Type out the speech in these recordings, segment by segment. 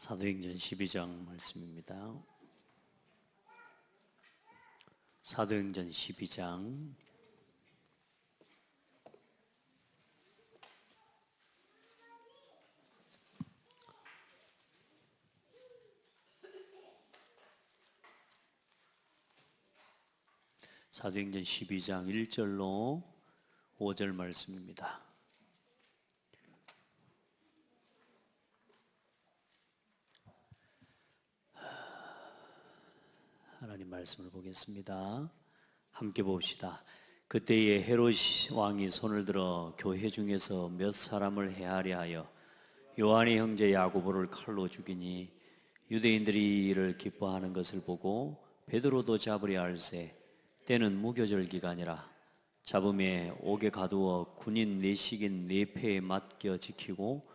사도행전 12장 말씀입니다. 사도행전 12장 1절로 5절 말씀입니다. 하나님 말씀을 보겠습니다. 함께 봅시다. 그때에 헤롯 왕이 손을 들어 교회 중에서 몇 사람을 해하려 하여 요한의 형제 야고보를 칼로 죽이니 유대인들이 이를 기뻐하는 것을 보고 베드로도 잡으려 할세 때는 무교절 기간이라 잡음에 옥에 가두어 군인 내식인 내패에 맡겨 지키고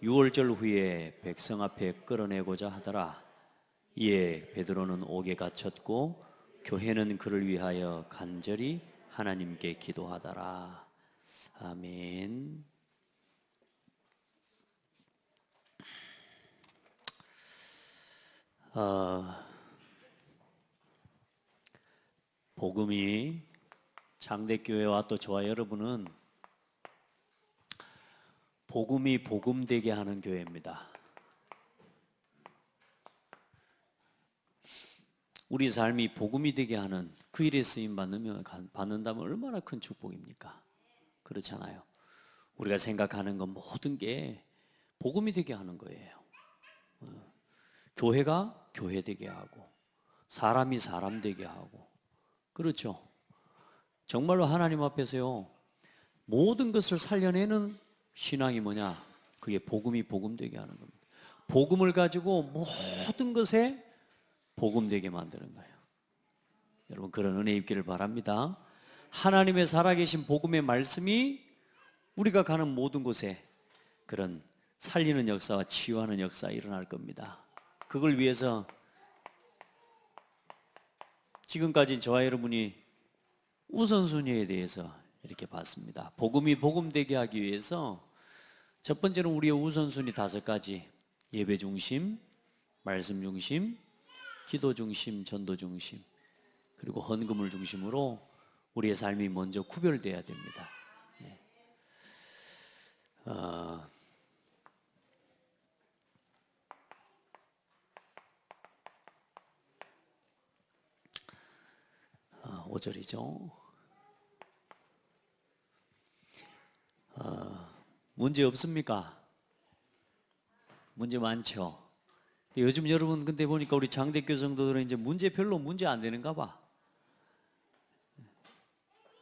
6월절 후에 백성 앞에 끌어내고자 하더라. 이에 베드로는 옥에 갇혔고 교회는 그를 위하여 간절히 하나님께 기도하더라. 아멘. 복음이 장대교회와 또 저와 여러분은 복음이 복음되게 하는 교회입니다. 우리 삶이 복음이 되게 하는 그 일에 쓰임 받는다면 얼마나 큰 축복입니까? 그렇잖아요. 우리가 생각하는 건 모든 게 복음이 되게 하는 거예요. 교회가 교회 되게 하고 사람이 사람 되게 하고 그렇죠. 정말로 하나님 앞에서요 모든 것을 살려내는 신앙이 뭐냐? 그게 복음이 복음되게 하는 겁니다. 복음을 가지고 모든 것에 복음되게 만드는 거예요. 여러분 그런 은혜 입기를 바랍니다. 하나님의 살아계신 복음의 말씀이 우리가 가는 모든 곳에 그런 살리는 역사와 치유하는 역사가 일어날 겁니다. 그걸 위해서 지금까지 저와 여러분이 우선순위에 대해서 이렇게 봤습니다. 복음이 복음되게 하기 위해서 첫 번째는 우리의 우선순위 5가지. 예배 중심, 말씀 중심, 기도 중심, 전도 중심, 그리고 헌금을 중심으로 우리의 삶이 먼저 구별돼야 됩니다. 예. 5절이죠. 문제 없습니까? 문제 많죠. 요즘 여러분 근데 보니까 우리 장대교 성도들은 이제 별로 문제 안 되는가 봐.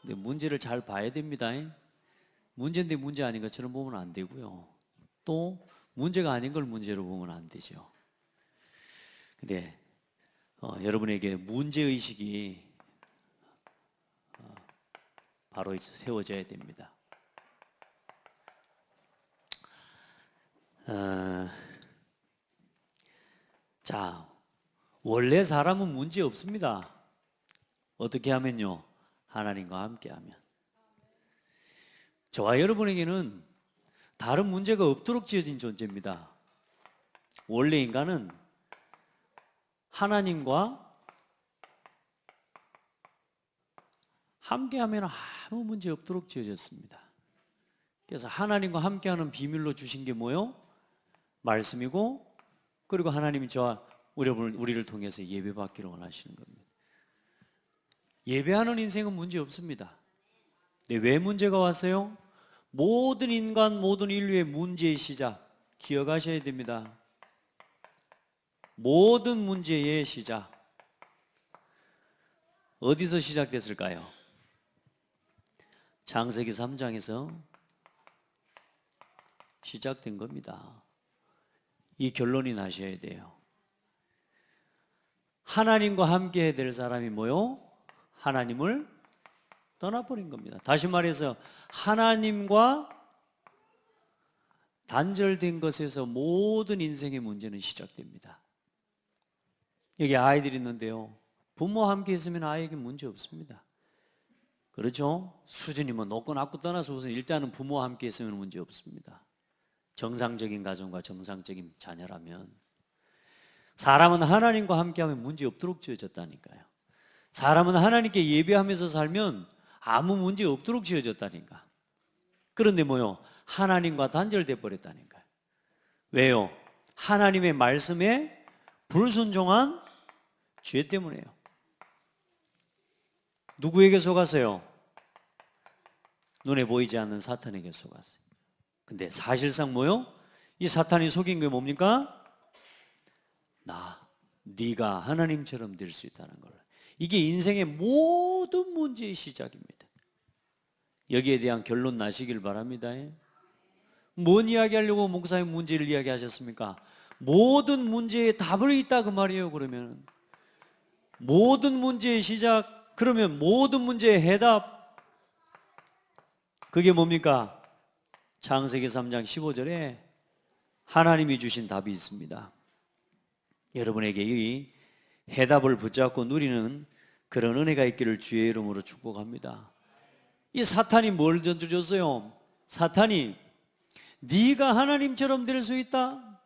근데 문제를 잘 봐야 됩니다. 문제인데 문제 아닌 것처럼 보면 안 되고요. 또 문제가 아닌 걸 문제로 보면 안 되죠. 근데 여러분에게 문제의식이 바로 세워져야 됩니다. 자, 원래 사람은 문제 없습니다. 어떻게 하면요? 하나님과 함께 하면. 저와 여러분에게는 다른 문제가 없도록 지어진 존재입니다. 원래 인간은 하나님과 함께 하면 아무 문제 없도록 지어졌습니다. 그래서 하나님과 함께하는 비밀로 주신 게 뭐요? 말씀이고 그리고 하나님이 저와 우리를 통해서 예배받기를 원하시는 겁니다. 예배하는 인생은 문제 없습니다. 근데 왜 문제가 왔어요? 모든 인간, 모든 인류의 문제의 시작 기억하셔야 됩니다. 모든 문제의 시작 어디서 시작됐을까요? 창세기 3장에서 시작된 겁니다. 이 결론이 나셔야 돼요. 하나님과 함께 해야 될 사람이 뭐요? 하나님을 떠나버린 겁니다. 다시 말해서 하나님과 단절된 것에서 모든 인생의 문제는 시작됩니다. 여기 아이들이 있는데요. 부모와 함께 있으면 아이에게 문제 없습니다. 그렇죠? 수준이 뭐 높고 낮고 떠나서 우선 일단은 부모와 함께 있으면 문제 없습니다. 정상적인 가정과 정상적인 자녀라면. 사람은 하나님과 함께하면 문제 없도록 지어졌다니까요. 사람은 하나님께 예배하면서 살면 아무 문제 없도록 지어졌다니까. 그런데 뭐요? 하나님과 단절돼 버렸다니까요. 왜요? 하나님의 말씀에 불순종한 죄 때문에요. 누구에게 속았어요? 눈에 보이지 않는 사탄에게 속았어요. 근데 사실상 뭐요? 이 사탄이 속인 게 뭡니까? 네가 하나님처럼 될 수 있다는 걸. 이게 인생의 모든 문제의 시작입니다. 여기에 대한 결론 나시길 바랍니다. 뭔 이야기하려고 목사님 문제를 이야기하셨습니까? 모든 문제에 답을 있다 그 말이에요. 그러면 모든 문제의 시작, 그러면 모든 문제의 해답, 그게 뭡니까? 창세기 3장 15절에 하나님이 주신 답이 있습니다. 여러분에게 이 해답을 붙잡고 누리는 그런 은혜가 있기를 주의 이름으로 축복합니다. 이 사탄이 뭘 던져줬어요? 사탄이 네가 하나님처럼 될 수 있다.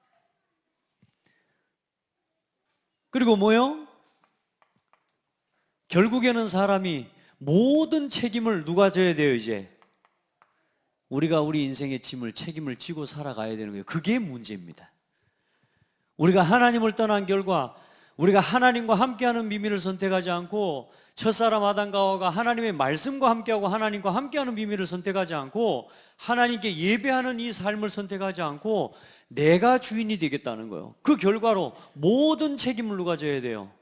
그리고 뭐요? 결국에는 사람이 모든 책임을 누가 져야 돼요? 이제 우리가 우리 인생의 짐을, 책임을 지고 살아가야 되는 거예요. 그게 문제입니다. 우리가 하나님을 떠난 결과, 우리가 하나님과 함께하는 비밀을 선택하지 않고 첫사람 아담과 하와가 하나님의 말씀과 함께하고 하나님과 함께하는 비밀을 선택하지 않고 하나님께 예배하는 이 삶을 선택하지 않고 내가 주인이 되겠다는 거예요. 그 결과로 모든 책임을 누가 져야 돼요?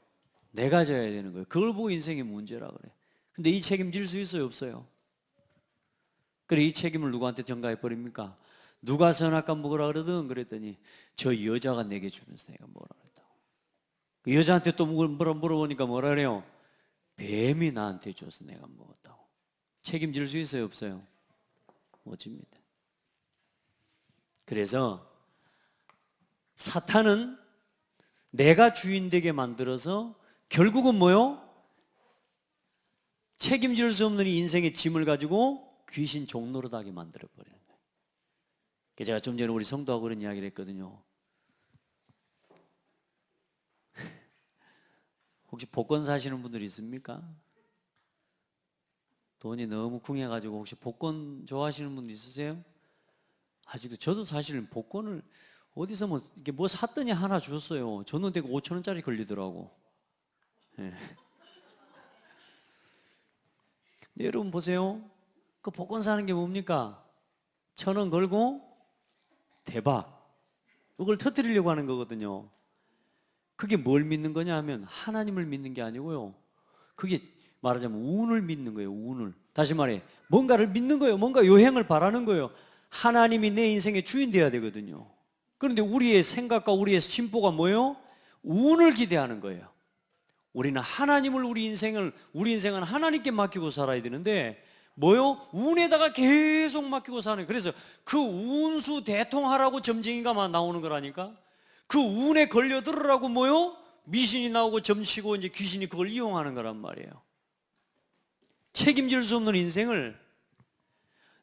내가 져야 되는 거예요. 그걸 보고 인생의 문제라 그래. 근데 이 책임질 수 있어요? 없어요? 그래, 이 책임을 누구한테 전가해 버립니까? 누가 선악과 먹으라 그러든 그랬더니 저 여자가 내게 주면서 내가 뭐라 그랬다고. 그 여자한테 또 물어보니까 뭐라 그래요? 뱀이 나한테 줘서 내가 먹었다고. 책임질 수 있어요? 없어요? 못 집니다. 그래서 사탄은 내가 주인 되게 만들어서 결국은 뭐요? 책임질 수 없는 이 인생의 짐을 가지고 귀신 종노릇하게 만들어버리는 거예요. 제가 좀 전에 우리 성도하고 그런 이야기를 했거든요. 혹시 복권 사시는 분들 있습니까? 돈이 너무 궁해가지고 혹시 복권 좋아하시는 분들 있으세요? 아직도 저도 사실은 복권을 어디서 이렇게 뭐 샀더니 하나 줬어요. 줬는데 5,000원짜리 걸리더라고. 네. 여러분 보세요. 그 복권 사는 게 뭡니까? 1,000원 걸고 대박. 이걸 터뜨리려고 하는 거거든요. 그게 뭘 믿는 거냐 하면 하나님을 믿는 게 아니고요. 그게 말하자면 운을 믿는 거예요. 운을. 다시 말해 뭔가를 믿는 거예요. 뭔가 요행을 바라는 거예요. 하나님이 내 인생의 주인 되어야 되거든요. 그런데 우리의 생각과 우리의 심보가 뭐예요? 운을 기대하는 거예요. 우리는 하나님을 우리 인생은 하나님께 맡기고 살아야 되는데 뭐요? 운에다가 계속 맡기고 사는 거예요. 그래서 그 운수 대통하라고 점쟁이가 막 나오는 거라니까. 그 운에 걸려들으라고 뭐요? 미신이 나오고 점치고 이제 귀신이 그걸 이용하는 거란 말이에요. 책임질 수 없는 인생을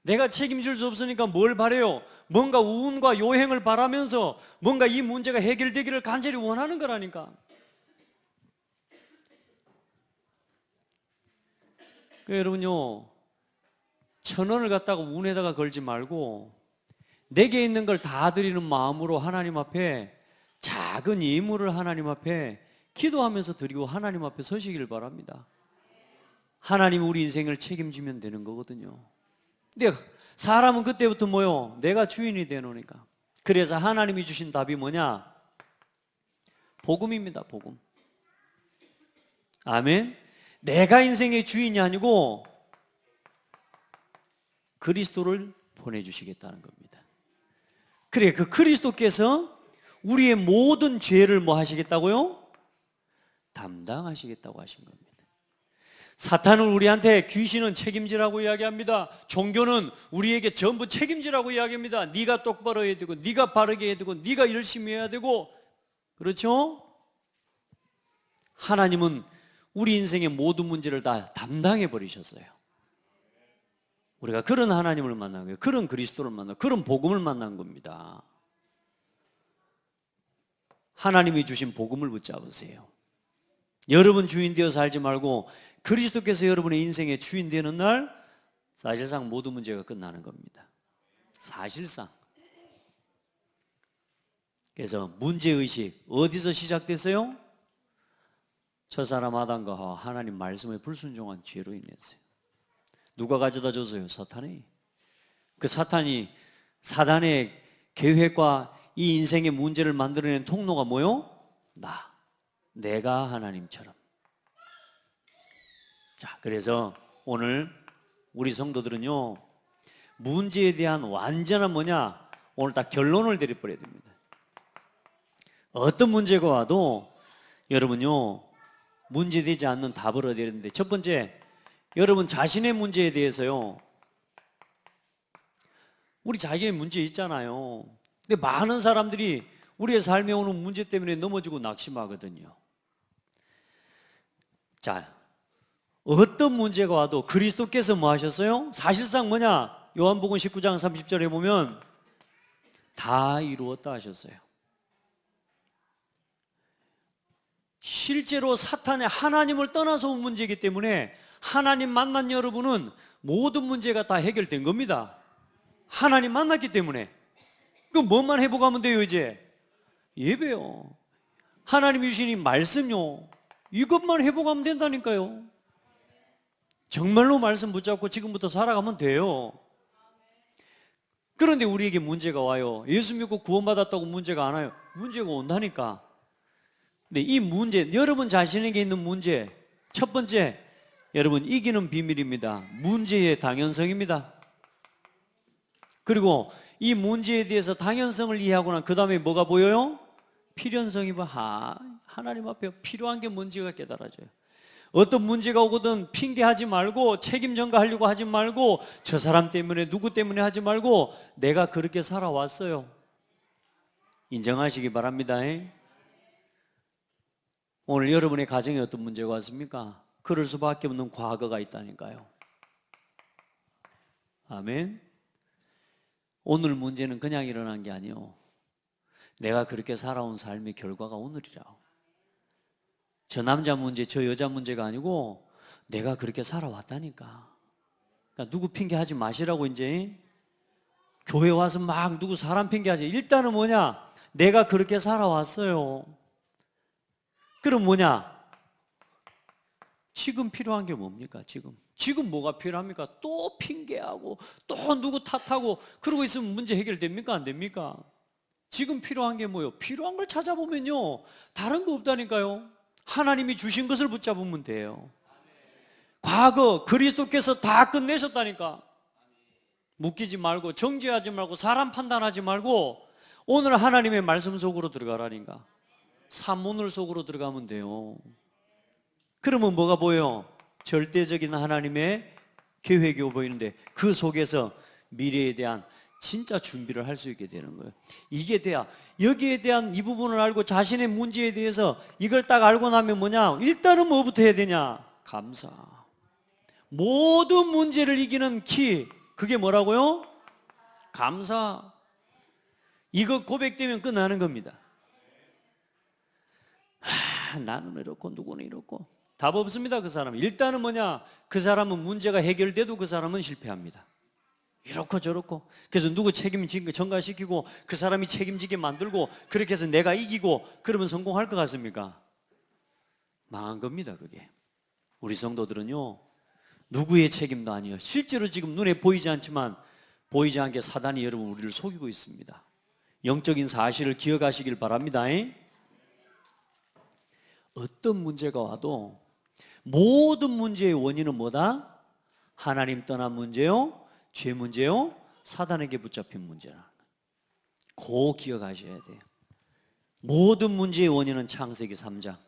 내가 책임질 수 없으니까 뭘 바래요? 뭔가 운과 요행을 바라면서 뭔가 이 문제가 해결되기를 간절히 원하는 거라니까. 여러분요, 1,000원을 갖다가 운에다가 걸지 말고 내게 있는 걸 다 드리는 마음으로 하나님 앞에 작은 예물을 하나님 앞에 기도하면서 드리고 하나님 앞에 서시길 바랍니다. 하나님 우리 인생을 책임지면 되는 거거든요. 근데 사람은 그때부터 뭐요? 내가 주인이 되노니까. 그래서 하나님이 주신 답이 뭐냐? 복음입니다. 복음. 아멘. 내가 인생의 주인이 아니고 그리스도를 보내주시겠다는 겁니다. 그래, 그 그리스도께서 우리의 모든 죄를 뭐 하시겠다고요? 담당하시겠다고 하신 겁니다. 사탄은 우리한테 귀신은 책임지라고 이야기합니다. 종교는 우리에게 전부 책임지라고 이야기합니다. 네가 똑바로 해야 되고 네가 바르게 해야 되고 네가 열심히 해야 되고. 그렇죠? 하나님은 우리 인생의 모든 문제를 다 담당해 버리셨어요. 우리가 그런 하나님을 만난 거예요. 그런 그리스도를 만난, 그런 복음을 만난 겁니다. 하나님이 주신 복음을 붙잡으세요. 여러분 주인 되어 살지 말고 그리스도께서 여러분의 인생의 주인 되는 날 사실상 모든 문제가 끝나는 겁니다. 사실상. 그래서 문제의식 어디서 시작됐어요? 첫사람 아담과 하와 하나님 말씀에 불순종한 죄로 인해서요. 누가 가져다 줬어요? 사탄이. 그 사단의 계획과 이 인생의 문제를 만들어낸 통로가 뭐요? 내가 하나님처럼. 자, 그래서 오늘 우리 성도들은요, 문제에 대한 완전한 뭐냐? 오늘 딱 결론을 내려버려야 됩니다. 어떤 문제가 와도 여러분요, 문제되지 않는 답을 얻어야 되는데, 첫 번째, 여러분 자신의 문제에 대해서요, 우리 자기의 문제 있잖아요. 근데 많은 사람들이 우리의 삶에 오는 문제 때문에 넘어지고 낙심하거든요. 자, 어떤 문제가 와도 그리스도께서 뭐 하셨어요? 사실상 뭐냐? 요한복음 19장 30절에 보면 다 이루었다 하셨어요. 실제로 사탄의 하나님을 떠나서 온 문제이기 때문에 하나님 만난 여러분은 모든 문제가 다 해결된 겁니다. 하나님 만났기 때문에. 그럼 뭐만 회복하면 돼요 이제? 예배요. 하나님이 주신 이 말씀요, 이것만 회복하면 된다니까요. 정말로 말씀 붙잡고 지금부터 살아가면 돼요. 그런데 우리에게 문제가 와요. 예수 믿고 구원받았다고 문제가 안 와요. 문제가 온다니까. 근데 이 문제, 여러분 자신에게 있는 문제, 첫 번째, 여러분 이기는 비밀입니다. 문제의 당연성입니다. 그리고 이 문제에 대해서 당연성을 이해하고 난 그 다음에 뭐가 보여요? 필연성이 하나님 앞에 필요한 게 뭔지가 깨달아져요. 어떤 문제가 오거든 핑계하지 말고 책임 전가하려고 하지 말고 저 사람 때문에 누구 때문에 하지 말고 내가 그렇게 살아왔어요. 인정하시기 바랍니다. 오늘 여러분의 가정에 어떤 문제가 왔습니까? 그럴 수밖에 없는 과거가 있다니까요. 아멘. 오늘 문제는 그냥 일어난 게 아니에요. 내가 그렇게 살아온 삶의 결과가 오늘이라. 저 남자 문제, 저 여자 문제가 아니고 내가 그렇게 살아왔다니까. 그러니까 누구 핑계하지 마시라고. 이제 교회 와서 막 누구 사람 핑계하지. 일단은 뭐냐? 내가 그렇게 살아왔어요. 그럼 뭐냐? 지금 필요한 게 뭡니까? 지금 뭐가 필요합니까? 또 핑계하고 또 누구 탓하고 그러고 있으면 문제 해결됩니까? 안 됩니까? 지금 필요한 게 뭐예요? 필요한 걸 찾아보면요, 다른 거 없다니까요. 하나님이 주신 것을 붙잡으면 돼요. 과거 그리스도께서 다 끝내셨다니까. 묶이지 말고 정죄하지 말고 사람 판단하지 말고 오늘 하나님의 말씀 속으로 들어가라니까. 산문을 속으로 들어가면 돼요. 그러면 뭐가 보여요? 절대적인 하나님의 계획이 보이는데 그 속에서 미래에 대한 진짜 준비를 할 수 있게 되는 거예요. 이게 돼야, 여기에 대한 이 부분을 알고 자신의 문제에 대해서 이걸 딱 알고 나면 뭐냐? 일단은 뭐부터 해야 되냐? 감사. 모든 문제를 이기는 키, 그게 뭐라고요? 감사. 이거 고백되면 끝나는 겁니다. 나는 이렇고 누구는 이렇고 답 없습니다. 그 사람은 일단은 뭐냐? 그 사람은 문제가 해결돼도 그 사람은 실패합니다. 이렇고 저렇고. 그래서 누구 책임진 거 전가시키고 그 사람이 책임지게 만들고 그렇게 해서 내가 이기고 그러면 성공할 것 같습니까? 망한 겁니다. 그게. 우리 성도들은요, 누구의 책임도 아니에요. 실제로 지금 눈에 보이지 않지만 보이지 않게 사단이 여러분 우리를 속이고 있습니다. 영적인 사실을 기억하시길 바랍니다. 어떤 문제가 와도 모든 문제의 원인은 뭐다? 하나님 떠난 문제요, 죄 문제요, 사단에게 붙잡힌 문제라. 꼭 기억하셔야 돼요. 모든 문제의 원인은 창세기 3장.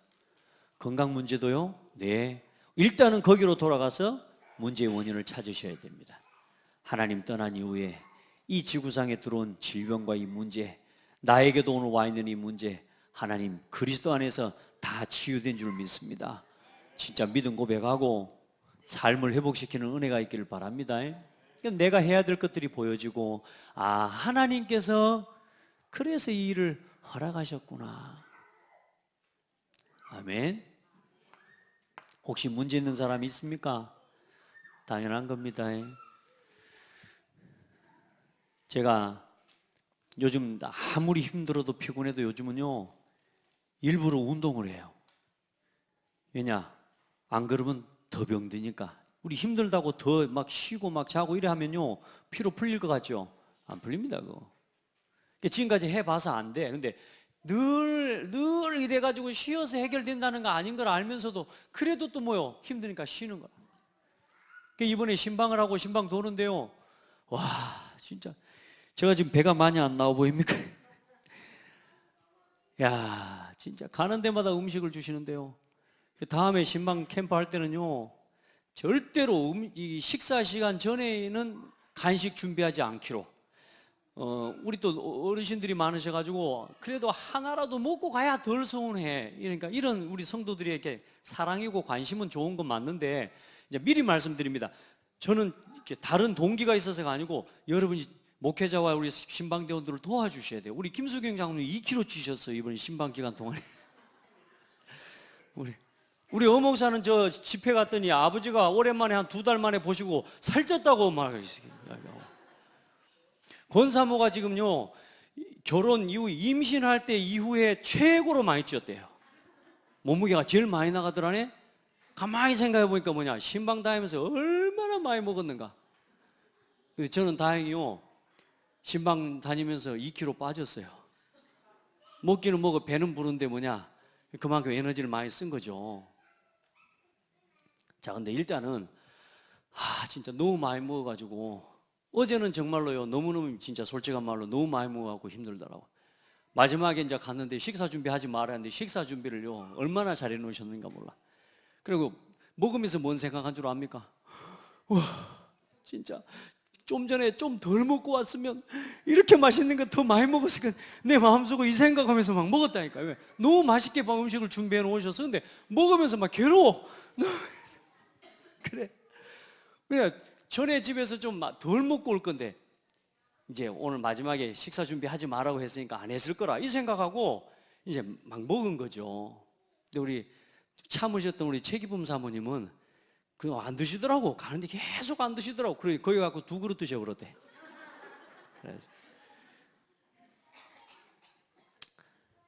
건강 문제도요? 네. 일단은 거기로 돌아가서 문제의 원인을 찾으셔야 됩니다. 하나님 떠난 이후에 이 지구상에 들어온 질병과 이 문제, 나에게도 오늘 와 있는 이 문제, 하나님 그리스도 안에서 다 치유된 줄 믿습니다. 진짜 믿음 고백하고 삶을 회복시키는 은혜가 있기를 바랍니다. 내가 해야 될 것들이 보여지고, 하나님께서 그래서 이 일을 허락하셨구나. 아멘. 혹시 문제 있는 사람이 있습니까? 당연한 겁니다. 제가 요즘 아무리 힘들어도 피곤해도 요즘은요 일부러 운동을 해요. 왜냐? 안 그러면 더 병드니까. 우리 힘들다고 더 막 쉬고 막 자고 이래 하면요 피로 풀릴 것 같죠? 안 풀립니다 그거. 지금까지 해봐서 안 돼. 근데 늘 이래가지고 쉬어서 해결된다는 거 아닌 걸 알면서도 그래도 또 뭐요? 힘드니까 쉬는 거야. 이번에 신방을 하고 신방 도는데요, 와 진짜 제가 지금 배가 많이 안 나와 보입니까? 야 진짜 가는 데마다 음식을 주시는데요, 다음에 신방 캠프 할 때는요 절대로 이 식사 시간 전에는 간식 준비하지 않기로. 우리 또 어르신들이 많으셔가지고 그래도 하나라도 먹고 가야 덜 서운해. 그러니까 이런 우리 성도들에게 사랑이고 관심은 좋은 건 맞는데, 이제 미리 말씀드립니다. 저는 이렇게 다른 동기가 있어서가 아니고 여러분이 목회자와 우리 신방대원들을 도와주셔야 돼요. 우리 김수경 장로님 2kg 찌셨어요 이번 신방 기간 동안에. 우리 어목사는 저 집회 갔더니 아버지가 오랜만에 한 2달 만에 보시고 살쪘다고 말하시더라고요. 권사모가 지금요 결혼 이후 임신할 때 이후에 최고로 많이 찌었대요. 몸무게가 제일 많이 나가더라네. 가만히 생각해 보니까 뭐냐, 신방 다니면서 얼마나 많이 먹었는가. 근데 저는 다행히요 신방 다니면서 2kg 빠졌어요. 먹기는 먹어 배는 부른데 뭐냐, 그만큼 에너지를 많이 쓴 거죠. 자, 근데 일단은 진짜 너무 많이 먹어가지고 어제는 정말로요 너무너무 진짜 솔직한 말로 너무 많이 먹어갖고 힘들더라고. 마지막에 이제 갔는데 식사 준비하지 말아야 하는데 식사 준비를요 얼마나 잘해 놓으셨는가 몰라. 그리고 먹으면서 뭔 생각한 줄 압니까? 와 진짜 좀 전에 좀 덜 먹고 왔으면 이렇게 맛있는 거 더 많이 먹었으니까 내 마음속으로 이 생각하면서 막 먹었다니까. 왜? 너무 맛있게 음식을 준비해 놓으셔서. 근데 먹으면서 막 괴로워. 그래. 그냥 전에 집에서 좀 덜 먹고 올 건데 이제 오늘 마지막에 식사 준비하지 말라고 했으니까 안 했을 거라 이 생각하고 이제 막 먹은 거죠. 근데 우리 참으셨던 우리 최기범 사모님은 그거 안 드시더라고. 가는데 계속 안 드시더라고. 그래 거기 갖고 2그릇 드셔버렸대.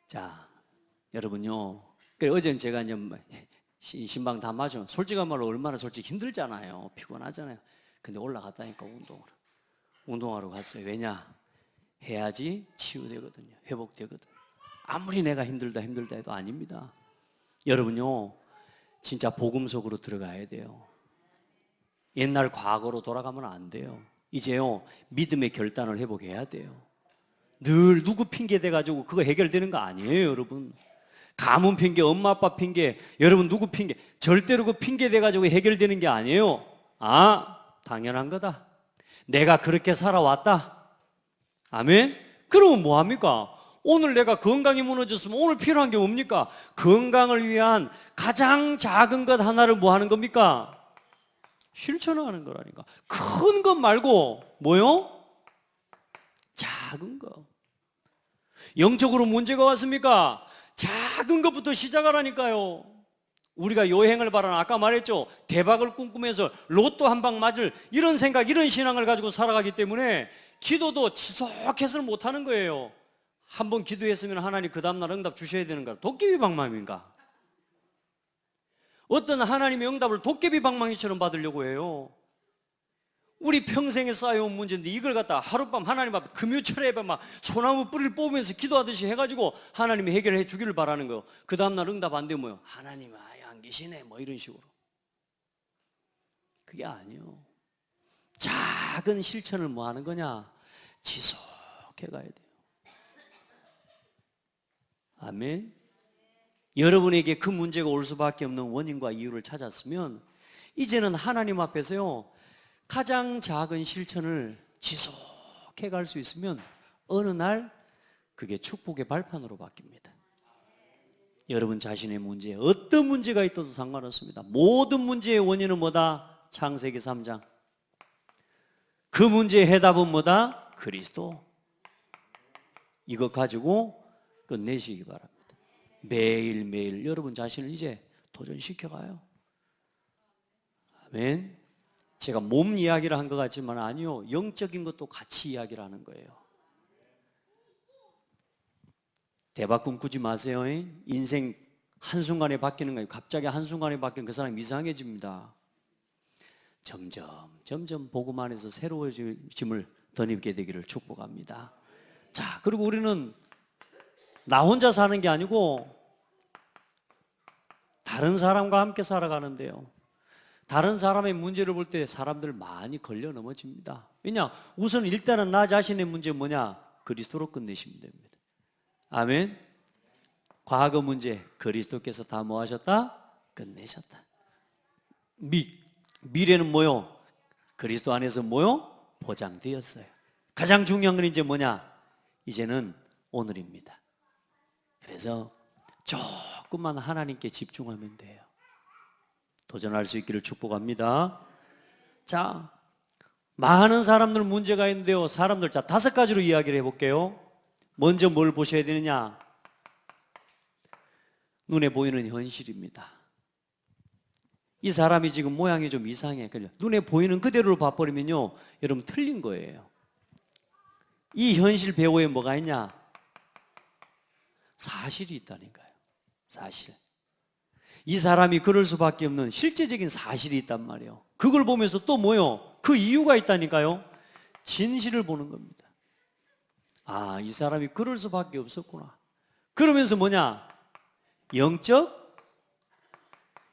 자, 여러분요. 어제는 제가 이제 신방 다 마저 솔직한 말로 얼마나 솔직히 힘들잖아요. 피곤하잖아요. 근데 올라갔다니까 운동하러 갔어요. 왜냐? 해야지 치유되거든요. 회복되거든. 아무리 내가 힘들다 해도 아닙니다. 여러분요 진짜 복음 속으로 들어가야 돼요. 옛날 과거로 돌아가면 안 돼요. 이제요 믿음의 결단을 회복해야 돼요. 늘 누구 핑계 대가지고 그거 해결되는 거 아니에요 여러분. 가문 핑계, 엄마 아빠 핑계, 여러분 누구 핑계, 절대로 그 핑계 대가지고 해결되는 게 아니에요. 당연한 거다. 내가 그렇게 살아왔다. 아멘? 그러면 뭐합니까? 오늘 내가 건강이 무너졌으면 오늘 필요한 게 뭡니까? 건강을 위한 가장 작은 것 하나를 뭐 하는 겁니까? 실천하는 거라니까. 큰 것 말고 뭐요? 작은 거. 영적으로 문제가 왔습니까? 작은 것부터 시작하라니까요. 우리가 여행을 바라는, 아까 말했죠, 대박을 꿈꾸면서 로또 한 방 맞을 이런 생각, 이런 신앙을 가지고 살아가기 때문에 기도도 지속해서는 못하는 거예요. 한번 기도했으면 하나님 그 다음날 응답 주셔야 되는 거야. 도깨비 방망이인가? 어떤 하나님의 응답을 도깨비 방망이처럼 받으려고 해요. 우리 평생에 쌓여온 문제인데 이걸 갖다 하룻밤 하나님 앞에 금요철에 막 소나무 뿌리를 뽑으면서 기도하듯이 해가지고 하나님이 해결해 주기를 바라는 거예요. 그 다음날 응답 안 되면 뭐요? 하나님 안 계시네 뭐 이런 식으로. 그게 아니에요. 작은 실천을 뭐 하는 거냐? 지속해 가야 돼요. 아멘. 여러분에게 그 문제가 올 수밖에 없는 원인과 이유를 찾았으면 이제는 하나님 앞에서요 가장 작은 실천을 지속해 갈 수 있으면 어느 날 그게 축복의 발판으로 바뀝니다. 여러분 자신의 문제, 어떤 문제가 있어도 상관없습니다. 모든 문제의 원인은 뭐다? 창세기 3장. 그 문제의 해답은 뭐다? 그리스도. 이거 가지고 끝내시기 바랍니다. 매일매일 여러분 자신을 이제 도전시켜가요. 아멘. 제가 몸 이야기를 한 것 같지만 아니요, 영적인 것도 같이 이야기를 하는 거예요. 대박 꿈꾸지 마세요. 인생 한순간에 바뀌는 거예요. 갑자기 한순간에 바뀌는 그 사람이 이상해집니다. 점점 복음 안에서 새로워짐을 덧입게 되기를 축복합니다. 자, 그리고 우리는 나 혼자 사는 게 아니고 다른 사람과 함께 살아가는데요, 다른 사람의 문제를 볼 때 사람들 많이 걸려 넘어집니다. 왜냐? 우선 일단은 나 자신의 문제 뭐냐? 그리스도로 끝내시면 됩니다. 아멘. 과거 문제 그리스도께서 다 뭐 하셨다? 끝내셨다. 미래는 뭐요? 그리스도 안에서 뭐요? 보장되었어요. 가장 중요한 건 이제 뭐냐? 이제는 오늘입니다. 그래서 조금만 하나님께 집중하면 돼요. 도전할 수 있기를 축복합니다. 자, 많은 사람들 문제가 있는데요, 사람들, 자, 5가지로 이야기를 해볼게요. 먼저 뭘 보셔야 되느냐? 눈에 보이는 현실입니다. 이 사람이 지금 모양이 좀 이상해. 눈에 보이는 그대로를 봐버리면요, 여러분 틀린 거예요. 이 현실 배후에 뭐가 있냐? 사실이 있다니까요. 사실. 이 사람이 그럴 수밖에 없는 실제적인 사실이 있단 말이에요. 그걸 보면서 또 뭐요? 그 이유가 있다니까요. 진실을 보는 겁니다. 아, 이 사람이 그럴 수밖에 없었구나. 그러면서 뭐냐? 영적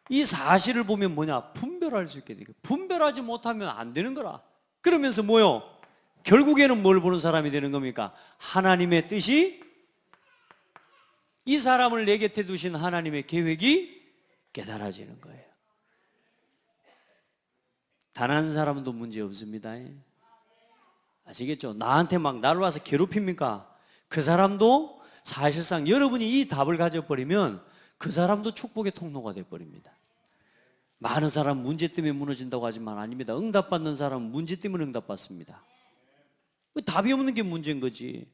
이 사실을 보면 뭐냐? 분별할 수 있게 되고, 분별하지 못하면 안 되는 거라. 그러면서 뭐요? 결국에는 뭘 보는 사람이 되는 겁니까? 하나님의 뜻이, 이 사람을 내 곁에 두신 하나님의 계획이 깨달아지는 거예요. 단 한 사람도 문제 없습니다. 아시겠죠? 나한테 막 나를 와서 괴롭힙니까? 그 사람도 사실상 여러분이 이 답을 가져버리면 그 사람도 축복의 통로가 되어버립니다. 많은 사람 문제 때문에 무너진다고 하지만 아닙니다. 응답받는 사람은 문제 때문에 응답받습니다. 답이 없는 게 문제인 거지.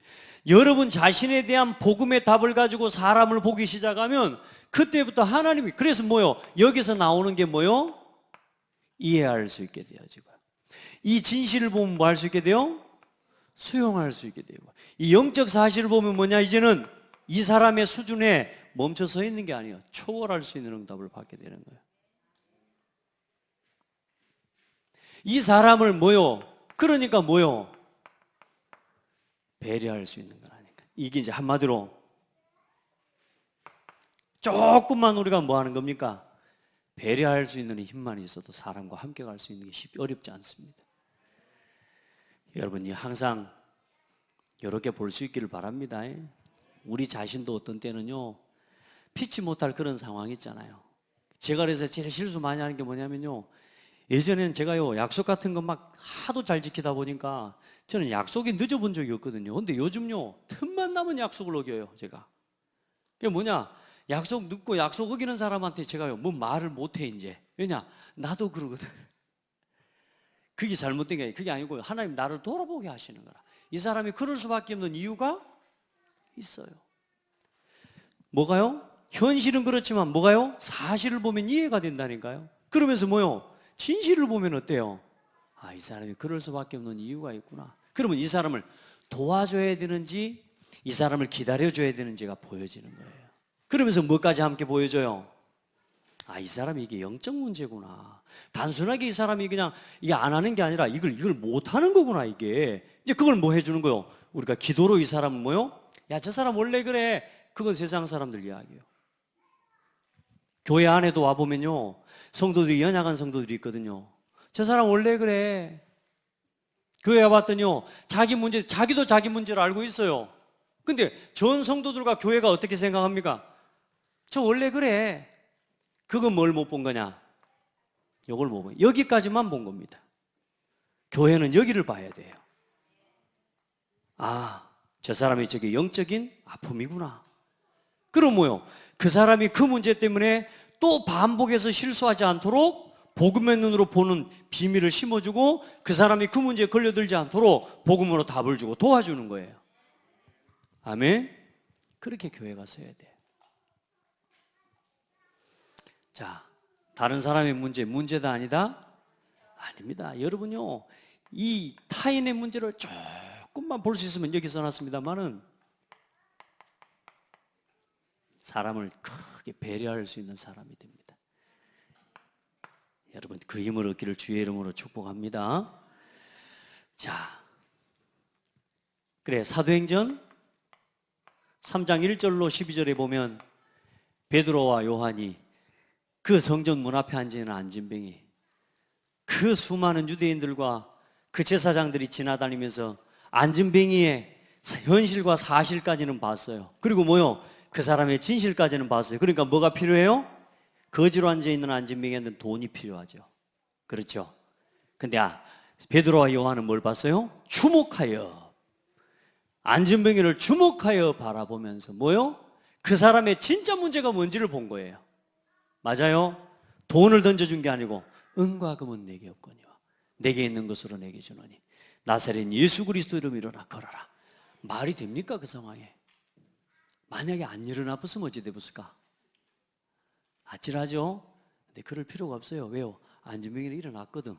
여러분 자신에 대한 복음의 답을 가지고 사람을 보기 시작하면 그때부터 하나님이, 그래서 뭐요? 여기서 나오는 게 뭐요? 이해할 수 있게 되어지고요. 이 진실을 보면 뭐 할 수 있게 돼요? 수용할 수 있게 되고. 이 영적 사실을 보면 뭐냐? 이제는 이 사람의 수준에 멈춰 서 있는 게 아니에요. 초월할 수 있는 응답을 받게 되는 거예요. 이 사람을 뭐요? 그러니까 뭐요? 배려할 수 있는 거라니까. 이게 이제 한마디로 조금만 우리가 뭐 하는 겁니까? 배려할 수 있는 힘만 있어도 사람과 함께 갈 수 있는 게 어렵지 않습니다. 여러분이 항상 이렇게 볼 수 있기를 바랍니다. 우리 자신도 어떤 때는요, 피치 못할 그런 상황이 있잖아요. 제가 그래서 제일 실수 많이 하는 게 뭐냐면요, 예전에는 제가요 약속 같은 거 막 하도 잘 지키다 보니까 저는 약속이 늦어본 적이 없거든요. 근데 요즘요 틈만 나면 약속을 어겨요. 제가 그게 뭐냐, 약속 늦고 약속 어기는 사람한테 제가요 뭐 말을 못해. 이제 왜냐, 나도 그러거든. 그게 잘못된 게 아니에요. 그게 아니고 하나님 나를 돌아보게 하시는 거라. 이 사람이 그럴 수밖에 없는 이유가 있어요. 뭐가요? 현실은 그렇지만 뭐가요? 사실을 보면 이해가 된다니까요. 그러면서 뭐요? 진실을 보면 어때요? 아, 이 사람이 그럴 수밖에 없는 이유가 있구나. 그러면 이 사람을 도와줘야 되는지 이 사람을 기다려줘야 되는지가 보여지는 거예요. 그러면서 뭐까지 함께 보여줘요? 아, 이 사람이 이게 영적 문제구나. 단순하게 이 사람이 그냥 이게 안 하는 게 아니라 이걸 못 하는 거구나. 이게 이제 그걸 뭐 해주는 거요? 우리가 기도로 이 사람은 뭐요? 야, 저 사람 원래 그래. 그건 세상 사람들 이야기예요. 교회 안에도 와보면요, 성도들이, 연약한 성도들이 있거든요. 저 사람 원래 그래. 교회 와봤더니요, 자기 문제, 자기도 자기 문제를 알고 있어요. 근데 전 성도들과 교회가 어떻게 생각합니까? 저 원래 그래. 그건 뭘 못 본 거냐? 요걸 못 본, 여기까지만 본 겁니다. 교회는 여기를 봐야 돼요. 아, 저 사람이 저게 영적인 아픔이구나. 그럼 뭐요? 그 사람이 그 문제 때문에 또 반복해서 실수하지 않도록 복음의 눈으로 보는 비밀을 심어주고, 그 사람이 그 문제에 걸려들지 않도록 복음으로 답을 주고 도와주는 거예요. 아멘? 그렇게 교회가 서야 돼요. 자, 다른 사람의 문제다 아니다? 아닙니다. 여러분요, 이 타인의 문제를 조금만 볼 수 있으면 여기 써놨습니다만은 사람을 크게 배려할 수 있는 사람이 됩니다. 여러분 그 힘을 얻기를 주의 이름으로 축복합니다. 자, 그래 사도행전 3장 1절로 12절에 보면 베드로와 요한이 그 성전 문 앞에 앉아있는 안진뱅이, 그 수많은 유대인들과 그 제사장들이 지나다니면서 안진뱅이의 현실과 사실까지는 봤어요. 그리고 뭐요? 그 사람의 진실까지는 봤어요. 그러니까 뭐가 필요해요? 거지로 앉아있는 안진뱅이한테는 돈이 필요하죠. 그렇죠? 근데 베드로와 요한은 뭘 봤어요? 주목하여, 안진뱅이를 주목하여 바라보면서 뭐요? 그 사람의 진짜 문제가 뭔지를 본 거예요. 맞아요? 돈을 던져준 게 아니고 은과 금은 내게 없거니와 내게 있는 것으로 내게 주노니 나사렛 예수 그리스도 이름으로 일어나 걸어라. 말이 됩니까? 그 상황에 만약에 안 일어나봤으면 어찌 되었을까? 아찔하죠? 근데 그럴 필요가 없어요. 왜요? 안진뱅이는 일어났거든.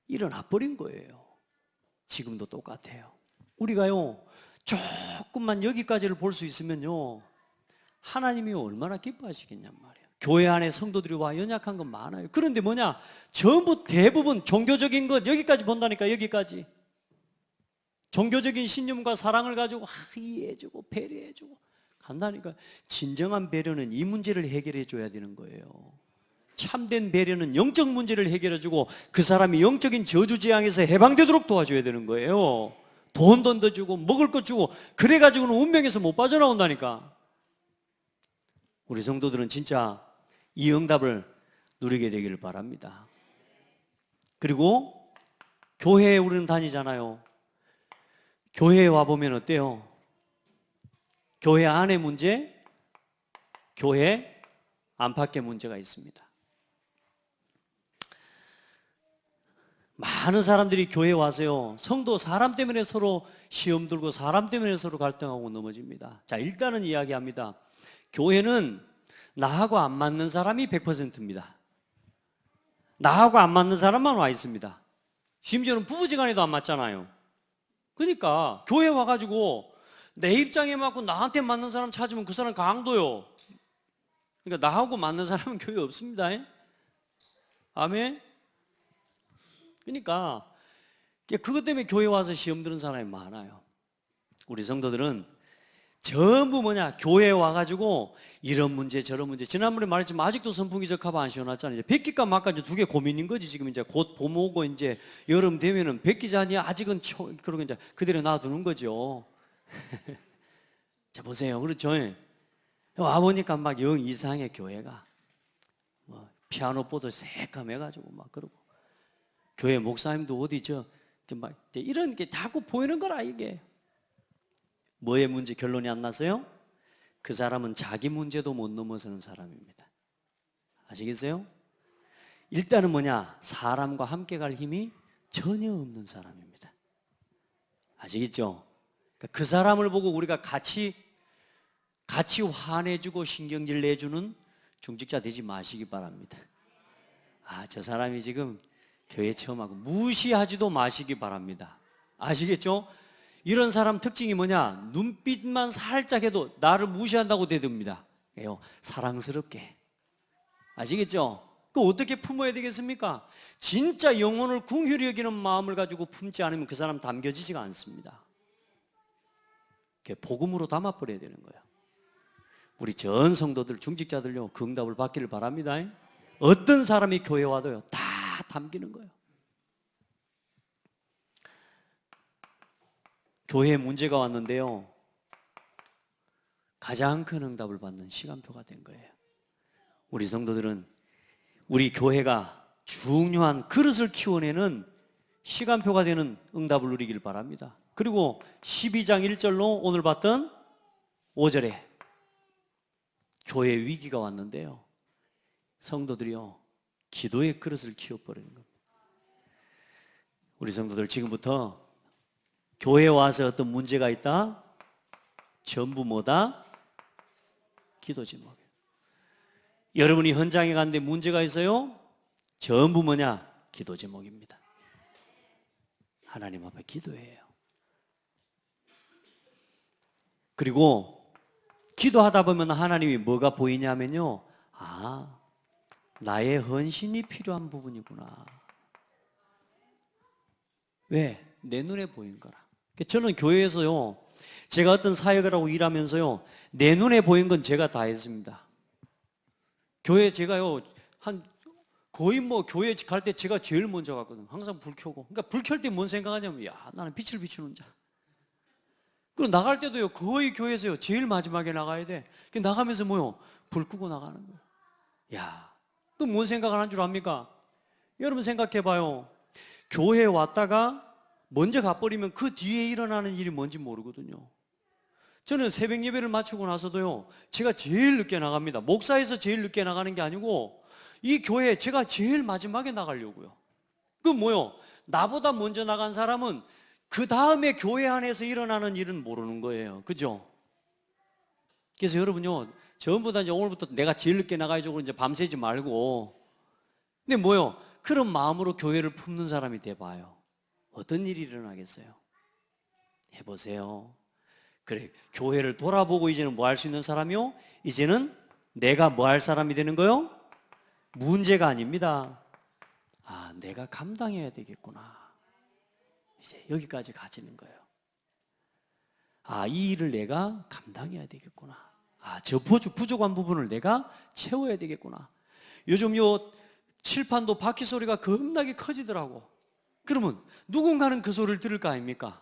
일어나버린 거예요. 지금도 똑같아요. 우리가요 조금만 여기까지를 볼 수 있으면요 하나님이 얼마나 기뻐하시겠냔 말이에요. 교회 안에 성도들이 와 연약한 건 많아요. 그런데 뭐냐? 전부 대부분 종교적인 것 여기까지 본다니까. 여기까지 종교적인 신념과 사랑을 가지고 이해해주고 배려해주고 간다니까. 진정한 배려는 이 문제를 해결해 줘야 되는 거예요. 참된 배려는 영적 문제를 해결해주고 그 사람이 영적인 저주재앙에서 해방되도록 도와줘야 되는 거예요. 돈 던져주고 먹을 것 주고 그래가지고는 운명에서 못 빠져나온다니까. 우리 성도들은 진짜 이 응답을 누리게 되기를 바랍니다. 그리고 교회에 우리는 다니잖아요. 교회에 와보면 어때요? 교회 안에 문제, 교회 안팎의 문제가 있습니다. 많은 사람들이 교회에 와서요 성도 사람 때문에 서로 시험 들고 사람 때문에 서로 갈등하고 넘어집니다. 자, 일단은 이야기합니다. 교회는 나하고 안 맞는 사람이 100%입니다. 나하고 안 맞는 사람만 와 있습니다. 심지어는 부부지간에도 안 맞잖아요. 그러니까 교회 와가지고 내 입장에 맞고 나한테 맞는 사람 찾으면 그 사람 강도요. 그러니까 나하고 맞는 사람은 교회 없습니다. 아멘. 그러니까 그것 때문에 교회 와서 시험 드는 사람이 많아요. 우리 성도들은 전부 뭐냐? 교회에 와가지고 이런 문제 저런 문제. 지난번에 말했지만 아직도 선풍기 적합 안 씌워놨잖아요. 백기가 막까지 두 개 고민인 거지. 지금 이제 곧 봄 오고 이제 여름 되면은 백기자니 아직은 그러고 이제 그대로 놔두는 거죠. 자, 보세요. 그렇죠? 와보니까 막 영 이상해 교회가. 뭐 피아노 보도 새까매가지고 막 그러고. 교회 목사님도 어디죠? 막 이런 게 자꾸 보이는 거라. 이게 뭐의 문제? 결론이 안 났어요? 그 사람은 자기 문제도 못 넘어서는 사람입니다. 아시겠어요? 일단은 뭐냐? 사람과 함께 갈 힘이 전혀 없는 사람입니다. 아시겠죠? 그러니까 그 사람을 보고 우리가 같이 화내주고 신경질 내주는 중직자 되지 마시기 바랍니다. 저 사람이 지금 교회 처음 하고 무시하지도 마시기 바랍니다. 아시겠죠? 이런 사람 특징이 뭐냐? 눈빛만 살짝 해도 나를 무시한다고 대듭니다. 사랑스럽게. 아시겠죠? 그 어떻게 품어야 되겠습니까? 진짜 영혼을 긍휼히 여기는 마음을 가지고 품지 않으면 그 사람 담겨지지가 않습니다. 복음으로 담아버려야 되는 거예요. 우리 전 성도들 중직자들요 그 응답을 받기를 바랍니다. 어떤 사람이 교회 와도요 다 담기는 거예요. 교회에 문제가 왔는데요 가장 큰 응답을 받는 시간표가 된 거예요. 우리 성도들은 우리 교회가 중요한 그릇을 키워내는 시간표가 되는 응답을 누리길 바랍니다. 그리고 12장 1절로 오늘 봤던 5절에 교회 위기가 왔는데요 성도들이요 기도의 그릇을 키워버리는 겁니다. 우리 성도들 지금부터 교회에 와서 어떤 문제가 있다? 전부 뭐다? 기도 제목이에요. 여러분이 현장에 갔는데 문제가 있어요? 전부 뭐냐? 기도 제목입니다. 하나님 앞에 기도해요. 그리고 기도하다 보면 하나님이 뭐가 보이냐면요, 아, 나의 헌신이 필요한 부분이구나. 왜? 내 눈에 보인 거라. 저는 교회에서요, 제가 어떤 사역을 하고 일하면서요, 내 눈에 보인 건 제가 다 했습니다. 교회 제가요, 거의 교회 갈 때 제가 제일 먼저 갔거든요. 항상 불 켜고. 그러니까 불 켤 때 뭔 생각하냐면, 야, 나는 빛을 비추는 자. 그리고 나갈 때도요, 거의 교회에서요, 제일 마지막에 나가야 돼. 나가면서 불 끄고 나가는 거예요. 야, 또 뭔 생각을 한 줄 압니까? 여러분 생각해 봐요. 교회에 왔다가 먼저 가버리면 그 뒤에 일어나는 일이 뭔지 모르거든요. 저는 새벽 예배를 마치고 나서도요, 제가 제일 늦게 나갑니다. 목사에서 제일 늦게 나가는 게 아니고 이 교회에 제가 제일 마지막에 나가려고요. 나보다 먼저 나간 사람은 그 다음에 교회 안에서 일어나는 일은 모르는 거예요. 그죠? 그래서 여러분요, 전부 다 이제 오늘부터 내가 제일 늦게 나가야죠. 이제 밤새지 말고. 근데 그런 마음으로 교회를 품는 사람이 돼봐요. 어떤 일이 일어나겠어요? 해보세요. 그래, 교회를 돌아보고 이제는 뭐 할 수 있는 사람이요? 이제는 내가 뭐 할 사람이 되는 거요? 문제가 아닙니다. 아, 내가 감당해야 되겠구나. 이제 여기까지 가지는 거예요. 아, 이 일을 내가 감당해야 되겠구나. 아, 저 부족한 부분을 내가 채워야 되겠구나. 요즘 칠판도 바퀴 소리가 겁나게 커지더라고. 그러면 누군가는 그 소리를 들을 거 아닙니까?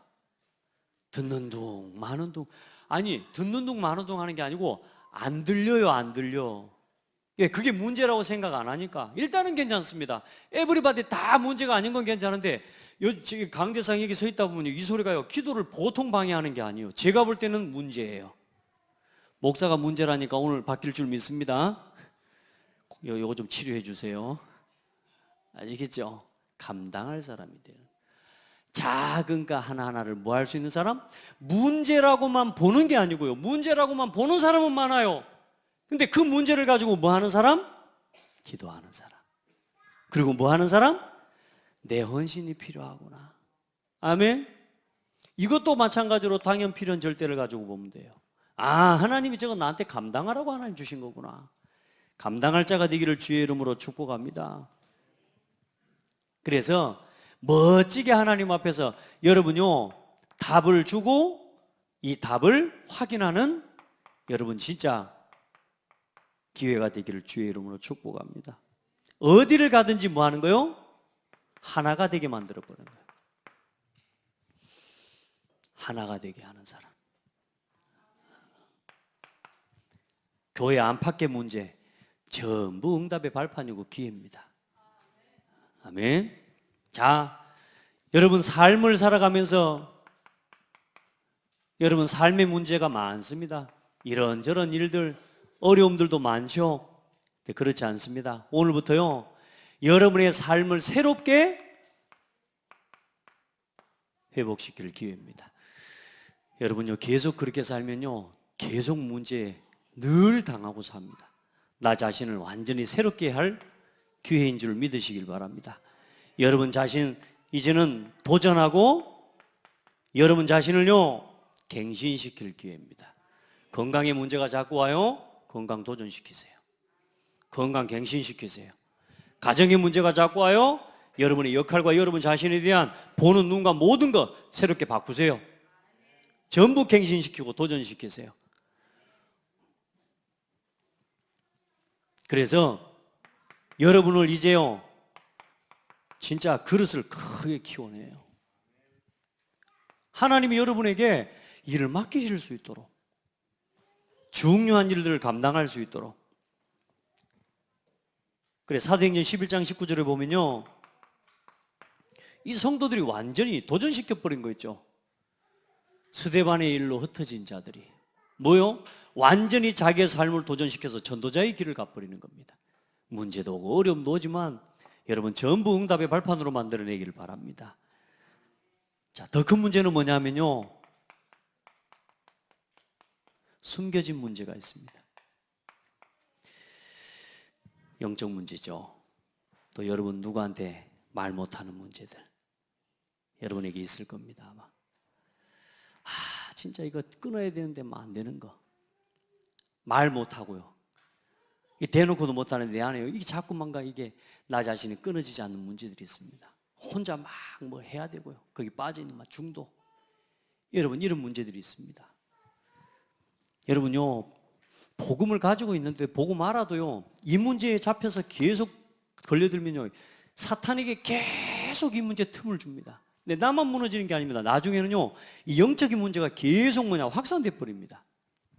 듣는 둥 마는 둥. 아니, 듣는 둥 마는 둥 하는 게 아니고 안 들려요. 안 들려. 예, 그게 문제라고 생각 안 하니까 일단은 괜찮습니다. 에브리바디 다 문제가 아닌 건 괜찮은데 지금 강대상 여기 서 있다 보면 이 소리가요, 기도를 보통 방해하는 게 아니에요. 제가 볼 때는 문제예요. 목사가 문제라니까 오늘 바뀔 줄 믿습니다. 요거 좀 치료해 주세요. 아시겠죠? 감당할 사람이 되는, 작은 거 하나하나를 뭐 할 수 있는 사람? 문제라고만 보는 게 아니고요, 문제라고만 보는 사람은 많아요. 근데 그 문제를 가지고 뭐 하는 사람? 기도하는 사람. 그리고 뭐 하는 사람? 내 헌신이 필요하구나. 아멘. 이것도 마찬가지로 당연 필연 절대를 가지고 보면 돼요. 아, 하나님이 저거 나한테 감당하라고 하나님 주신 거구나. 감당할 자가 되기를 주의 이름으로 축복합니다. 그래서 멋지게 하나님 앞에서 여러분요, 답을 주고 이 답을 확인하는 여러분 진짜 기회가 되기를 주의 이름으로 축복합니다. 어디를 가든지 뭐 하는 거요? 하나가 되게 만들어 버리는 거예요. 하나가 되게 하는 사람. 교회 안팎의 문제 전부 응답의 발판이고 기회입니다. 아멘. 자, 여러분 삶을 살아가면서 여러분 삶의 문제가 많습니다. 이런저런 일들, 어려움들도 많죠. 근데 그렇지 않습니다. 오늘부터요, 여러분의 삶을 새롭게 회복시킬 기회입니다. 여러분요, 계속 그렇게 살면요, 계속 문제에 늘 당하고 삽니다. 나 자신을 완전히 새롭게 할 기회인 줄 믿으시길 바랍니다. 여러분 자신 이제는 도전하고 여러분 자신을요, 갱신시킬 기회입니다. 건강에 문제가 자꾸 와요? 건강 도전시키세요. 건강 갱신시키세요. 가정에 문제가 자꾸 와요? 여러분의 역할과 여러분 자신에 대한 보는 눈과 모든 것 새롭게 바꾸세요. 전부 갱신시키고 도전시키세요. 그래서 여러분을 이제요, 진짜 그릇을 크게 키워내요. 하나님이 여러분에게 일을 맡기실 수 있도록, 중요한 일들을 감당할 수 있도록. 그래, 사도행전 11장 19절에 보면요, 이 성도들이 완전히 도전시켜버린 거 있죠. 스데반의 일로 흩어진 자들이 뭐요? 완전히 자기의 삶을 도전시켜서 전도자의 길을 가버리는 겁니다. 문제도 오고 어려움도 오지만 여러분 전부 응답의 발판으로 만들어내길 바랍니다. 자, 더 큰 문제는 뭐냐면요, 숨겨진 문제가 있습니다. 영적 문제죠. 또 여러분 누구한테 말 못하는 문제들 여러분에게 있을 겁니다. 아마 진짜 이거 끊어야 되는데 안 되는 거 말 못하고요. 대놓고도 못하는데 내 안에 이게 자꾸만가 이게 나 자신이 끊어지지 않는 문제들이 있습니다. 혼자 막 뭐 해야 되고요. 거기 빠져있는 막 중독. 여러분 이런 문제들이 있습니다. 여러분요 복음을 가지고 있는데 복음 알아도요 이 문제에 잡혀서 계속 걸려들면요 사탄에게 계속 이 문제에 틈을 줍니다. 근데 나만 무너지는 게 아닙니다. 나중에는요 이 영적인 문제가 계속 확산돼 버립니다.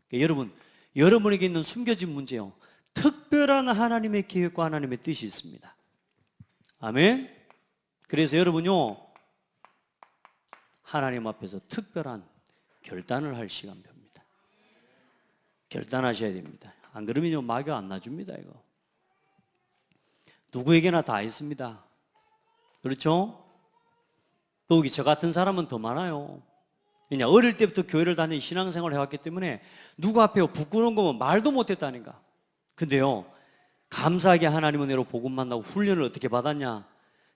그러니까 여러분 여러분에게 있는 숨겨진 문제요 특별한 하나님의 계획과 하나님의 뜻이 있습니다. 아멘. 그래서 여러분요 하나님 앞에서 특별한 결단을 할 시간표입니다. 결단하셔야 됩니다. 안 그러면요 마귀가 안 놔줍니다. 이거 누구에게나 다 있습니다. 그렇죠? 여기 저 같은 사람은 더 많아요. 왜냐 어릴 때부터 교회를 다니 신앙생활을 해왔기 때문에 누구 앞에 부끄러운 거면 말도 못했다니까. 근데요 감사하게 하나님 은혜로 복음 만나고 훈련을 어떻게 받았냐,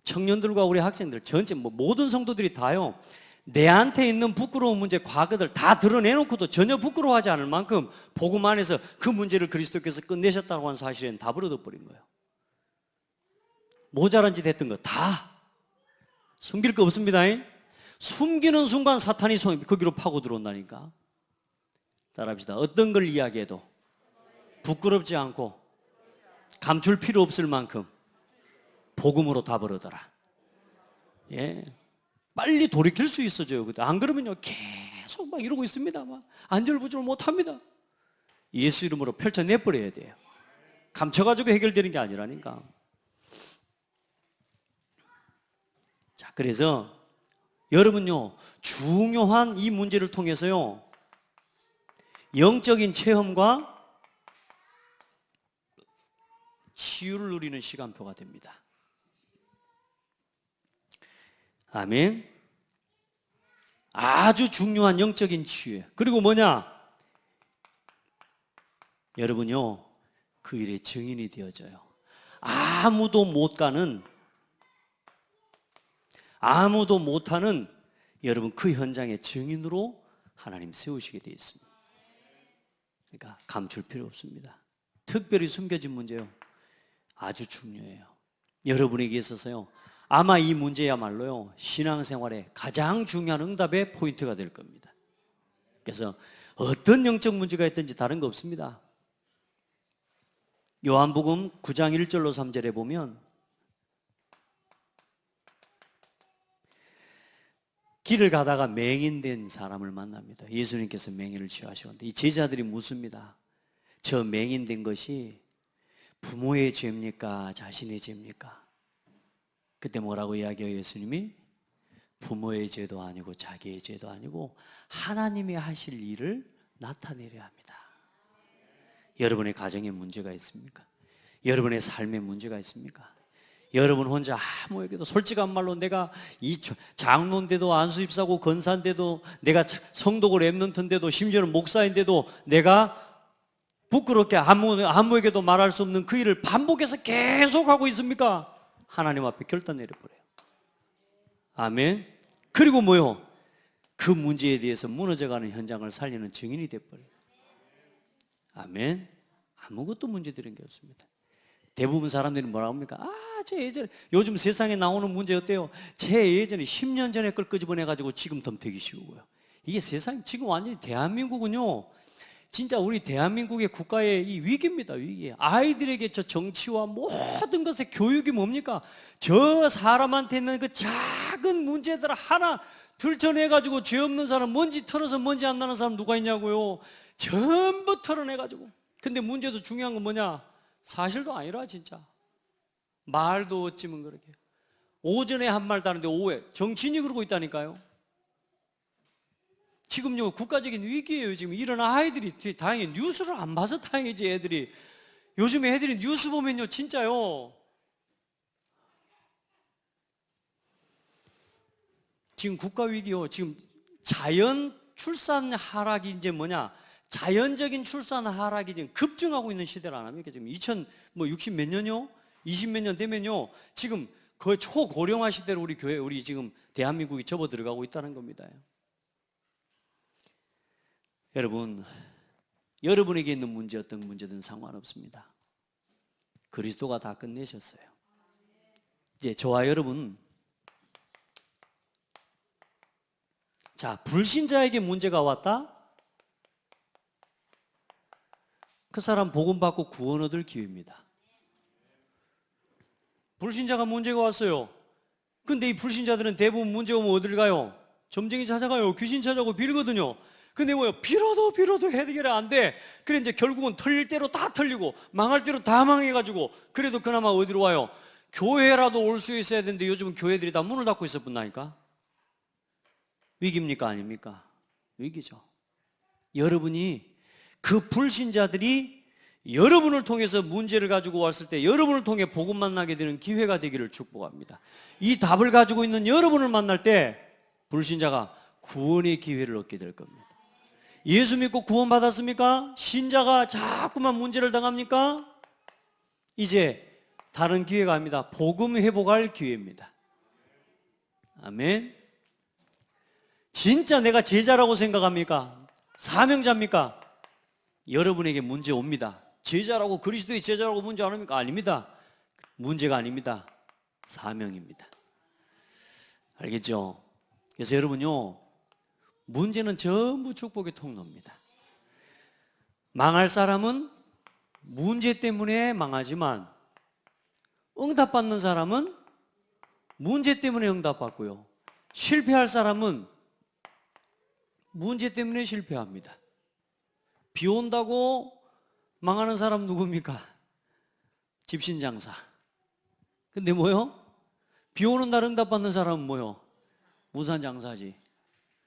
청년들과 우리 학생들 전체 모든 성도들이 다요 내한테 있는 부끄러운 문제 과거들 다 드러내놓고도 전혀 부끄러워하지 않을 만큼 복음 안에서 그 문제를 그리스도께서 끝내셨다고 하는 사실에는 다 버려둬버린 거예요. 모자란 짓 했던 거 다 숨길 거 없습니다. 숨기는 순간 사탄이 거기로 파고 들어온다니까. 따라합시다. 어떤 걸 이야기해도 부끄럽지 않고 감출 필요 없을 만큼 복음으로 다 버려둬라. 예, 빨리 돌이킬 수 있어져요. 안 그러면요 계속 막 이러고 있습니다. 막 안절부절 못합니다. 예수 이름으로 펼쳐내버려야 돼요. 감춰가지고 해결되는 게 아니라니까. 자, 그래서 여러분요 중요한 이 문제를 통해서요 영적인 체험과 치유를 누리는 시간표가 됩니다. 아멘. 아주 중요한 영적인 치유예요. 그리고 뭐냐? 여러분요 그 일의 증인이 되어져요. 아무도 못 가는, 아무도 못하는 여러분 그 현장의 증인으로 하나님 세우시게 되어 있습니다. 그러니까 감출 필요 없습니다. 특별히 숨겨진 문제요 아주 중요해요. 여러분에게 있어서요 아마 이 문제야말로요 신앙생활의 가장 중요한 응답의 포인트가 될 겁니다. 그래서 어떤 영적 문제가 있든지 다른 거 없습니다. 요한복음 9장 1절로 3절에 보면 길을 가다가 맹인된 사람을 만납니다. 예수님께서 맹인을 치유하셨는데 이 제자들이 묻습니다. 저 맹인된 것이 부모의 죄입니까? 자신의 죄입니까? 그때 뭐라고 이야기해요? 예수님이 부모의 죄도 아니고 자기의 죄도 아니고 하나님이 하실 일을 나타내려 합니다. 여러분의 가정에 문제가 있습니까? 여러분의 삶에 문제가 있습니까? 여러분 혼자 아무에게도 솔직한 말로 내가 이 장로인데도 안수집사고 권사인데도 내가 성도고 랩런트인데도 심지어는 목사인데도 내가 부끄럽게 아무에게도 말할 수 없는 그 일을 반복해서 계속하고 있습니까? 하나님 앞에 결단 내려버려요. 아멘. 그리고 뭐요? 그 문제에 대해서 무너져가는 현장을 살리는 증인이 돼버려요. 아멘. 아무것도 문제되는 게 없습니다. 대부분 사람들이 뭐라고 합니까? 제 예전에, 요즘 세상에 나오는 문제 어때요? 제 예전에 10년 전에 걸 끄집어내가지고 지금 덤태기 쉬우고요. 이게 세상, 지금 완전히 대한민국은요, 진짜 우리 대한민국의 국가의 이 위기입니다, 위기. 아이들에게 저 정치와 모든 것의 교육이 뭡니까? 저 사람한테 있는 그 작은 문제들 하나 들춰내가지고 죄 없는 사람, 먼지 털어서 먼지 안 나는 사람 누가 있냐고요? 전부 털어내가지고. 근데 문제도 중요한 건 뭐냐? 사실도 아니라 진짜. 말도 어찌면 그렇게. 오전에 한 말 다른데 오후에 정치인이 그러고 있다니까요. 지금요 국가적인 위기예요. 지금 이런 아이들이 다행히 뉴스를 안 봐서 다행이지. 애들이 요즘 애들이 뉴스 보면요 진짜요 지금 국가 위기요. 지금 자연 출산 하락이 이제 뭐냐, 자연적인 출산 하락이 지금 급증하고 있는 시대를 안 합니까? 지금 2060 몇 년요? 20 몇 년 되면요, 지금 거의 초고령화 시대로 우리 지금 대한민국이 접어 들어가고 있다는 겁니다. 여러분, 여러분에게 있는 문제, 어떤 문제든 상관없습니다. 그리스도가 다 끝내셨어요. 이제 저와 여러분, 자, 불신자에게 문제가 왔다? 그 사람 복음 받고 구원 얻을 기회입니다. 불신자가 문제가 왔어요. 근데 이 불신자들은 대부분 문제 오면 어딜 가요? 점쟁이 찾아가요. 귀신 찾아가고 빌거든요. 근데 뭐요? 빌어도 해결이 안 돼. 그래 이제 결국은 털릴 대로 다 털리고 망할 대로 다 망해가지고, 그래도 그나마 어디로 와요? 교회라도 올 수 있어야 되는데 요즘은 교회들이 다 문을 닫고 있을 뿐나니까. 위기입니까? 아닙니까? 위기죠. 여러분이, 그 불신자들이 여러분을 통해서 문제를 가지고 왔을 때 여러분을 통해 복음 만나게 되는 기회가 되기를 축복합니다. 이 답을 가지고 있는 여러분을 만날 때 불신자가 구원의 기회를 얻게 될 겁니다. 예수 믿고 구원 받았습니까? 신자가 자꾸만 문제를 당합니까? 이제 다른 기회가 아닙니다. 복음 회복할 기회입니다. 아멘. 진짜 내가 제자라고 생각합니까? 사명자입니까? 여러분에게 문제 옵니다. 제자라고, 그리스도의 제자라고 문제 안 합니까? 아닙니다. 문제가 아닙니다. 사명입니다. 알겠죠? 그래서 여러분요, 문제는 전부 축복의 통로입니다. 망할 사람은 문제 때문에 망하지만, 응답받는 사람은 문제 때문에 응답받고요, 실패할 사람은 문제 때문에 실패합니다. 비 온다고 망하는 사람 누굽니까? 집신장사. 근데 뭐요? 비 오는 날 응답받는 사람은 뭐요? 우산장사지.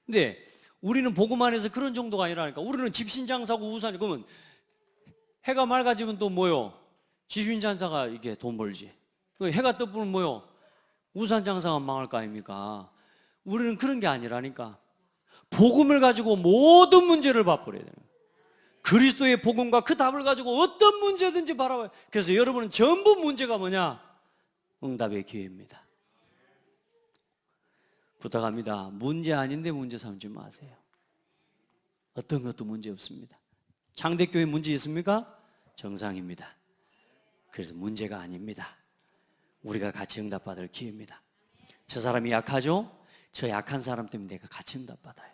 근데 우리는 복음 안에서 그런 정도가 아니라니까. 우리는 집신장사고 우산, 그러면 해가 맑아지면 또 뭐요? 집신장사가 이게 돈 벌지. 해가 떠보면 뭐요? 우산장사가 망할 거 아닙니까? 우리는 그런 게 아니라니까. 복음을 가지고 모든 문제를 바꿔야 되는 거예요. 그리스도의 복음과 그 답을 가지고 어떤 문제든지 바라봐요. 그래서 여러분은 전부 문제가 뭐냐? 응답의 기회입니다. 부탁합니다. 문제 아닌데 문제 삼지 마세요. 어떤 것도 문제 없습니다. 창대교회 문제 있습니까? 정상입니다. 그래서 문제가 아닙니다. 우리가 같이 응답받을 기회입니다. 저 사람이 약하죠? 저 약한 사람 때문에 내가 같이 응답받아요.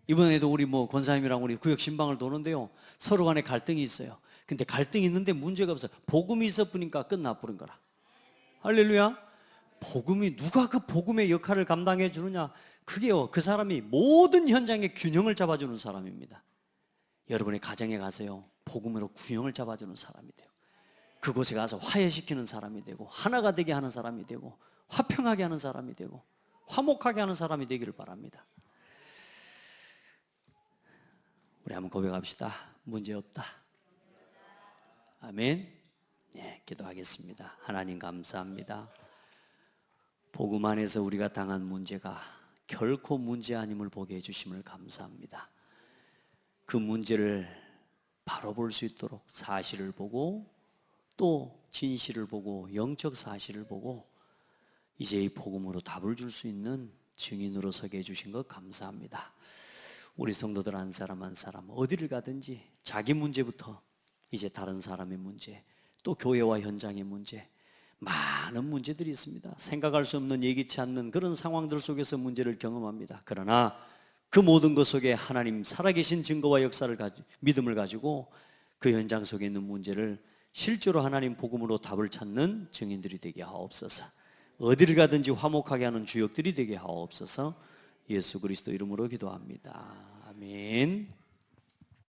이번에도 우리 권사님이랑 우리 구역 신방을 도는데요, 서로 간에 갈등이 있어요. 근데 갈등이 있는데 문제가 없어요. 복음이 있어보니까 끝나버린 거라. 할렐루야. 복음이, 누가 그 복음의 역할을 감당해 주느냐, 그게요, 그 사람이 모든 현장의 균형을 잡아주는 사람입니다. 여러분의 가정에 가세요. 복음으로 균형을 잡아주는 사람이 돼요. 그곳에 가서 화해시키는 사람이 되고, 하나가 되게 하는 사람이 되고, 화평하게 하는 사람이 되고, 화목하게 하는 사람이 되기를 바랍니다. 우리 한번 고백합시다. 문제 없다. 아멘. 네, 기도하겠습니다. 하나님 감사합니다. 복음 안에서 우리가 당한 문제가 결코 문제 아님을 보게 해주심을 감사합니다. 그 문제를 바로 볼 수 있도록 사실을 보고, 또 진실을 보고, 영적 사실을 보고, 이제 이 복음으로 답을 줄 수 있는 증인으로 서게 해주신 것 감사합니다. 우리 성도들 한 사람 한 사람 어디를 가든지 자기 문제부터 이제 다른 사람의 문제, 또 교회와 현장의 문제, 많은 문제들이 있습니다. 생각할 수 없는, 예기치 않는 그런 상황들 속에서 문제를 경험합니다. 그러나 그 모든 것 속에 하나님 살아계신 증거와 역사를 믿음을 가지고 그 현장 속에 있는 문제를 실제로 하나님 복음으로 답을 찾는 증인들이 되게 하옵소서. 어디를 가든지 화목하게 하는 주역들이 되게 하옵소서. 예수 그리스도 이름으로 기도합니다. 아멘.